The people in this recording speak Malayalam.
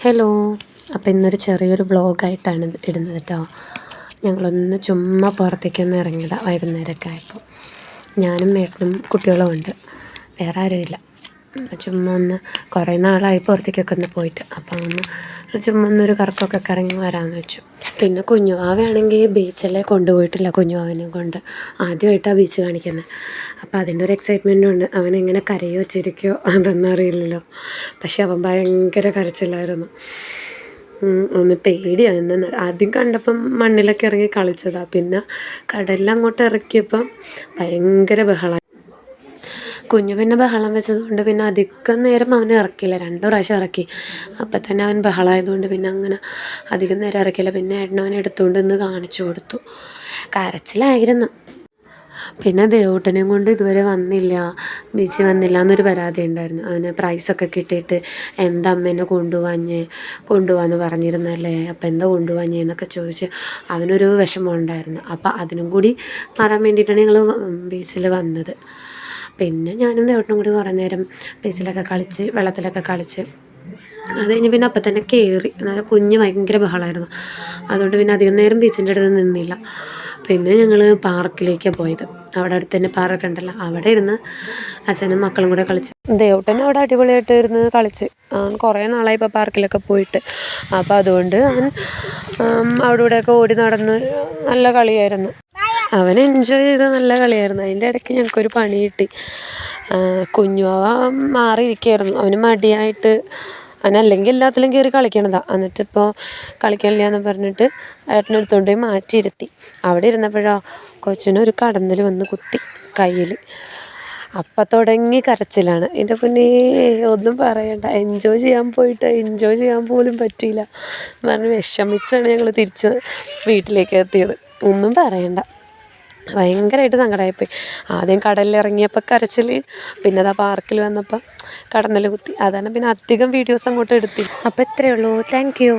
ഹലോ. അപ്പോൾ ഇന്നൊരു ചെറിയൊരു വ്ളോഗായിട്ടാണ് ഇടുന്നത് കേട്ടോ. ഞങ്ങളൊന്ന് ചുമ്മാ പുറത്തേക്കൊന്ന് ഇറങ്ങിയതാണ് വൈകുന്നേരമൊക്കെ ആയപ്പോൾ. ഞാനും ഏട്ടനും കുട്ടികളും ഉണ്ട്, വേറെ ആരുമില്ല. ചുമ്മാ ഒന്ന് കുറേ നാളായി പുറത്തേക്കൊക്കെ ഒന്ന് പോയിട്ട്, അപ്പോൾ ഒന്ന് ചുമ്മാ ഒന്നൊരു കറക്കമൊക്കെ കറങ്ങി വരാമെന്ന് വെച്ചു. പിന്നെ കുഞ്ഞുവാവയാണെങ്കിൽ ബീച്ചിലെ കൊണ്ടുപോയിട്ടില്ല. കുഞ്ഞുവാവനെ കൊണ്ട് ആദ്യമായിട്ടാണ് ബീച്ച് കാണിക്കുന്നത്. അപ്പോൾ അതിൻ്റെ ഒരു എക്സൈറ്റ്മെൻറ്റും ഉണ്ട്. അവനെങ്ങനെ കരയോ ചിരിക്കോ അതൊന്നും അറിയില്ലല്ലോ. പക്ഷെ അവൻ ഭയങ്കര കരച്ചിലായിരുന്നു. ഒന്ന് പേടിയായിരുന്നു. ആദ്യം കണ്ടപ്പം മണ്ണിലൊക്കെ ഇറങ്ങി കളിച്ചതാണ്. പിന്നെ കടലിൽ അങ്ങോട്ട് ഇറക്കിയപ്പം ഭയങ്കര ബഹളമായി. കുഞ്ഞു പിന്നെ ബഹളം വെച്ചതുകൊണ്ട് പിന്നെ അധികം നേരം അവനെ ഇറക്കിയില്ല. 2 പ്രാവശ്യം ഇറക്കി. അപ്പം തന്നെ അവൻ ബഹളമായതുകൊണ്ട് പിന്നെ അങ്ങനെ അധികം നേരം ഇറക്കിയില്ല. പിന്നെ ഏട്ടനവനെ എടുത്തുകൊണ്ട് ഇന്ന് കാണിച്ചു കൊടുത്തു. കരച്ചിലായിരുന്നു. പിന്നെ ദേവൂട്ടനെയും കൊണ്ട് ഇതുവരെ ബീച്ചിൽ വന്നില്ല എന്നൊരു പരാതി ഉണ്ടായിരുന്നു. അവന് പ്രൈസൊക്കെ കിട്ടിയിട്ട് എന്താ അമ്മേനെ കൊണ്ടുപോകാമെന്ന് പറഞ്ഞിരുന്നല്ലേ, അപ്പം എന്താ കൊണ്ടുപോകാഞ്ഞെന്നൊക്കെ ചോദിച്ച് അവനൊരു വിഷമം ഉണ്ടായിരുന്നു. അപ്പം അതിനും കൂടി മാറാൻ വേണ്ടിയിട്ടാണ് ഞങ്ങൾ ബീച്ചിൽ വന്നത്. പിന്നെ ഞാനും ദേവൂട്ടനും കൂടി കുറേ നേരം ബീച്ചിലൊക്കെ കളിച്ച് വെള്ളത്തിലൊക്കെ കളിച്ച് അത് കഴിഞ്ഞ് പിന്നെ അപ്പം തന്നെ കയറി. എന്നാൽ കുഞ്ഞ് ഭയങ്കര ബഹളമായിരുന്നു. അതുകൊണ്ട് പിന്നെ അധികം നേരം ബീച്ചിൻ്റെ അടുത്ത് നിന്നില്ല. പിന്നെ ഞങ്ങൾ പാർക്കിലേക്കാണ് പോയത്. അവിടെ അടുത്ത് തന്നെ പാർക്ക് ഉണ്ടല്ലോ, അവിടെ ഇരുന്ന് അച്ഛനും മക്കളും കൂടെ കളിച്ച്. ദേവൂട്ടൻ അവിടെ അടിപൊളിയായിട്ട് ഇരുന്ന് കളിച്ച്. കുറേ നാളായി ഇപ്പോൾ പാർക്കിലൊക്കെ പോയിട്ട്. അപ്പോൾ അതുകൊണ്ട് അവൻ അവിടെ ഇവിടെയൊക്കെ ഓടി നടന്ന് നല്ല കളിയായിരുന്നു. അവൻ എൻജോയ് ചെയ്ത് നല്ല കളിയായിരുന്നു. അതിൻ്റെ ഇടയ്ക്ക് ഞങ്ങൾക്കൊരു പണി കിട്ടി. കുഞ്ഞുവാവ മാറിയിരിക്കുകയായിരുന്നു. അവന് മടിയായിട്ട്. അവനല്ലെങ്കിൽ എല്ലാത്തിലും കയറി കളിക്കണതാണ്. എന്നിട്ടിപ്പോൾ കളിക്കണില്ല എന്ന് പറഞ്ഞിട്ട് ഏട്ടനെടുത്തുകൊണ്ട് പോയി മാറ്റിയിരുത്തി. അവിടെ ഇരുന്നപ്പോഴോ കൊച്ചിനൊരു കടന്നൽ വന്ന് കുത്തി കയ്യിൽ. അപ്പം തുടങ്ങി കരച്ചിലാണ്. എൻ്റെ പൊന്നേ ഒന്നും പറയണ്ട. എൻജോയ് ചെയ്യാൻ പോയിട്ട് എൻജോയ് ചെയ്യാൻ പോലും പറ്റിയില്ല എന്ന് പറഞ്ഞ് വിഷമിച്ചാണ് ഞങ്ങൾ തിരിച്ച് വീട്ടിലേക്ക് എത്തിയത്. ഒന്നും പറയണ്ട, ഭയങ്കരമായിട്ട് സങ്കടമായിപ്പോയി. ആദ്യം കടലിൽ ഇറങ്ങിയപ്പോൾ കരച്ചിൽ, പിന്നെ അതാ പാർക്കിൽ വന്നപ്പോൾ കടന്നൽ കുത്തി. അതാണ് പിന്നെ അധികം വീഡിയോസ് അങ്ങോട്ട് എടുത്തില്ല. അപ്പോൾ ഇത്രയേ ഉള്ളൂ. Thank you.